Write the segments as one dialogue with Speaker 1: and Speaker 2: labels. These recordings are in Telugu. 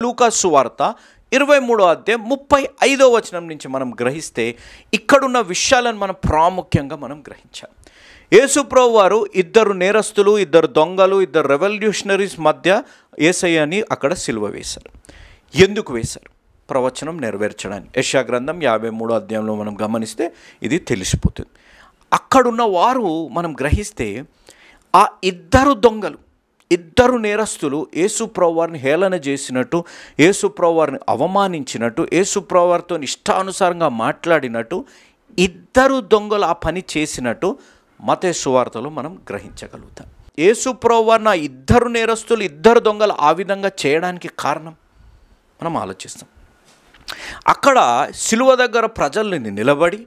Speaker 1: లూకా సువార్త 23వ అధ్యాయం 35వ వచనం నుంచి మనం గ్రహిస్తే ఇక్కడున్న విషయాలను మనం ప్రాముఖ్యంగా మనం గ్రహించాలి. యేసుప్రభు వారు ఇద్దరు నేరస్తులు, ఇద్దరు దొంగలు, ఇద్దరు రెవల్యూషనరీస్ మధ్య యేసయ్యని అక్కడ సిలువ వేశారు. ఎందుకు వేశారు? ప్రవచనం నెరవేర్చడానికి. యెషయా గ్రంథం 53వ అధ్యాయంలో మనం గమనిస్తే ఇది తెలిసిపోతుంది. అక్కడున్న వారు మనం గ్రహిస్తే ఆ ఇద్దరు దొంగలు, ఇద్దరు నేరస్తులు యేసుప్రభు వారిని హేళన చేసినట్టు, యేసుప్రభు వారిని అవమానించినట్టు, యేసుప్రభు వారితో ఇష్టానుసారంగా మాట్లాడినట్టు ఇద్దరు దొంగలు ఆ పని చేసినట్టు మత్తయి సువార్తలో మనం గ్రహించగలుగుతాం. యేసుప్రభు వారిని ఆ ఇద్దరు నేరస్తులు, ఇద్దరు దొంగలు ఆ విధంగా చేయడానికి కారణం మనం ఆలోచిస్తాం. అక్కడ సిలువ దగ్గర ప్రజల్ని నిలబడి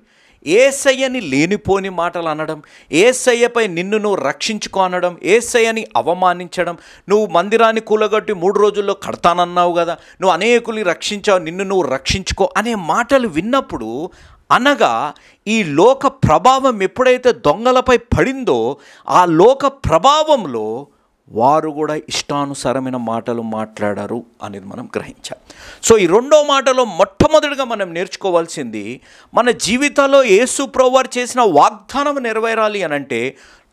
Speaker 1: యేసయ్యని లేనిపోని మాటలు అనడం, యేసయ్యపై నిన్ను నువ్వు రక్షించుకో అనడం, యేసయ్యని అవమానించడం, నువ్వు మందిరాన్ని కూలగొట్టి 3 రోజుల్లో కడతానన్నావు కదా, నువ్వు అనేకుల్ని రక్షించావు, నిన్ను నువ్వు రక్షించుకో అనే మాటలు విన్నప్పుడు, అనగా ఈ లోక ప్రభావం ఎప్పుడైతే దొంగలపై పడిందో ఆ లోక ప్రభావంలో వారు కూడా ఇష్టానుసారమైన మాటలు మాట్లాడారు అనేది మనం గ్రహించాలి. సో ఈ రెండో మాటలో మొట్టమొదటిగా మనం నేర్చుకోవాల్సింది, మన జీవితాల్లో యేసు ప్రభువారు చేసిన వాగ్దానం నెరవేరాలి అని అంటే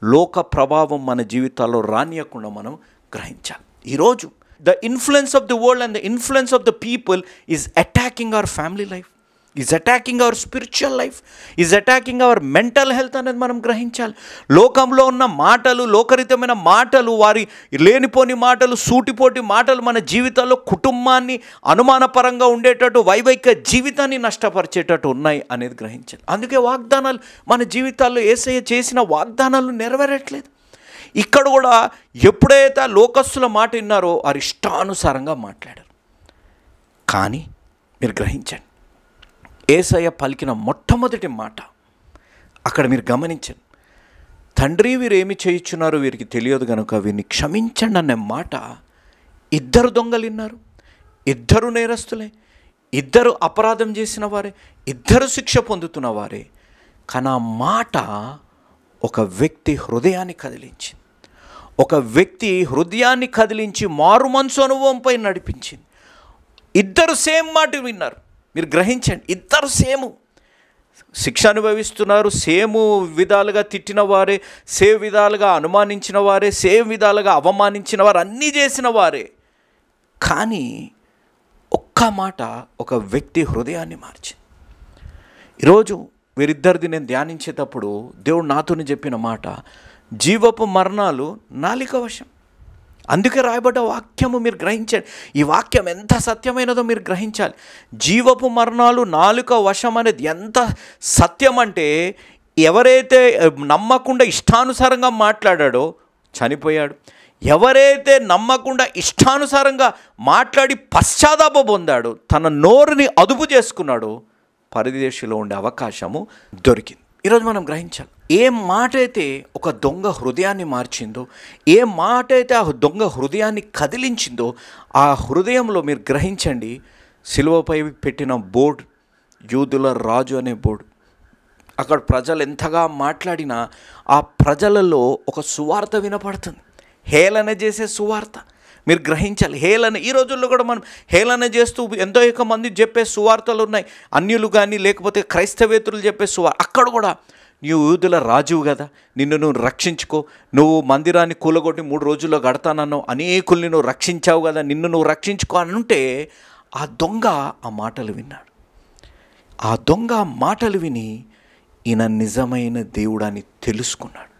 Speaker 1: లోక ప్రభావం మన జీవితాల్లో రానియకుండా మనం గ్రహించాలి. ఈరోజు the influence of the world and the influence of the people is attacking our family life, is attacking our spiritual life, is attacking hour mental health అనేది మనం గ్రహించాలి. లోకంలో ఉన్న మాటలు, లోకరితమైన మాటలు, వారి లేనిపోని మాటలు, సూటిపోటి మాటలు మన జీవితాల్లో కుటుంబాన్ని అనుమానపరంగా ఉండేటట్టు, వైవాహిక జీవితాన్ని నష్టపరిచేటట్టు ఉన్నాయి అనేది గ్రహించాలి. అందుకే వాగ్దానాలు మన జీవితాల్లో యేసయ్య చేసిన వాగ్దానాలు నెరవేరట్లేదు. ఇక్కడ కూడా ఎప్పుడైతే లోకస్తుల మాట విన్నారో వారి ఇష్టానుసారంగా మాట్లాడారు. కానీ మీరు గ్రహించండి, యేసయ్య పలికిన మొట్టమొదటి మాట అక్కడ మీరు గమనించండి, తండ్రి వీరేమి చేయుచున్నారో వీరికి తెలియదు కనుక వీరిని క్షమించండి అనే మాట ఇద్దరు దొంగలు విన్నారు, ఇద్దరు నేరస్తులే, ఇద్దరు అపరాధం చేసిన వారే, ఇద్దరు శిక్ష పొందుతున్న వారే. కానీ ఆ మాట ఒక వ్యక్తి హృదయాన్ని కదిలించింది, ఒక వ్యక్తి హృదయాన్ని కదిలించి మారు మనసు అనుభవంపై నడిపించింది. ఇద్దరు సేమ్ మాట విన్నారు. మీరు గ్రహించండి, ఇద్దరు సేము శిక్ష అనుభవిస్తున్నారు, సేము విధాలుగా తిట్టిన వారే, సేమ్ విధాలుగా అనుమానించిన వారే, సేమ్ విధాలుగా అవమానించిన వారు, అన్నీ చేసిన వారే. కానీ ఒక్క మాట ఒక వ్యక్తి హృదయాన్ని మార్చింది. ఈరోజు వీరిద్దరిది నేను ధ్యానించేటప్పుడు దేవుడు నాతోని చెప్పిన మాట, జీవపు మరణాలు నాలిక వశం. అందుకే రాయబడ్డ వాక్యము మీరు గ్రహించండి, ఈ వాక్యం ఎంత సత్యమైనదో మీరు గ్రహించాలి. జీవపు మరణాలు నాలుక వశం అనేది ఎంత సత్యం అంటే, ఎవరైతే నమ్మకుండా ఇష్టానుసారంగా మాట్లాడాడో చనిపోయాడు, ఎవరైతే నమ్మకుండా ఇష్టానుసారంగా మాట్లాడి పశ్చాత్తాప పొందాడో, తన నోరుని అదుపు చేసుకున్నాడో, పరదేశంలో ఉండే అవకాశము దొరికింది. ఈరోజు మనం గ్రహించాలి, ఏ మాట అయితే ఒక దొంగ హృదయాన్ని మార్చిందో, ఏ మాట అయితే ఆ దొంగ హృదయాన్ని కదిలించిందో, ఆ హృదయంలో మీరు గ్రహించండి, సిలువపై పెట్టిన బోర్డు యూదుల రాజు అనే బోర్డు. అక్కడ ప్రజలు ఎంతగా మాట్లాడినా ఆ ప్రజలలో ఒక సువార్త వినపడుతుంది, హేళన చేసే సువార్త. మీరు గ్రహించాలి, హేళన ఈ రోజుల్లో కూడా మనం హేళన చేస్తూ ఎంతో మంది చెప్పే సువార్తలు ఉన్నాయి, అన్యులు కానీ లేకపోతే క్రైస్తవేతరులు చెప్పే సువార్త. అక్కడ కూడా నీవు యూదుల రాజువు కదా, నిన్ను నువ్వు రక్షించుకో, నువ్వు మందిరాన్ని కూలగొట్టి 3 రోజుల్లో కడతానన్నావు, అనేకుల్ని నువ్వు రక్షించావు కదా, నిన్ను నువ్వు రక్షించుకో అని ఉంటే ఆ దొంగ ఆ మాటలు విన్నాడు. ఆ దొంగ మాటలు విని ఈయన నిజమైన దేవుడని తెలుసుకున్నాడు.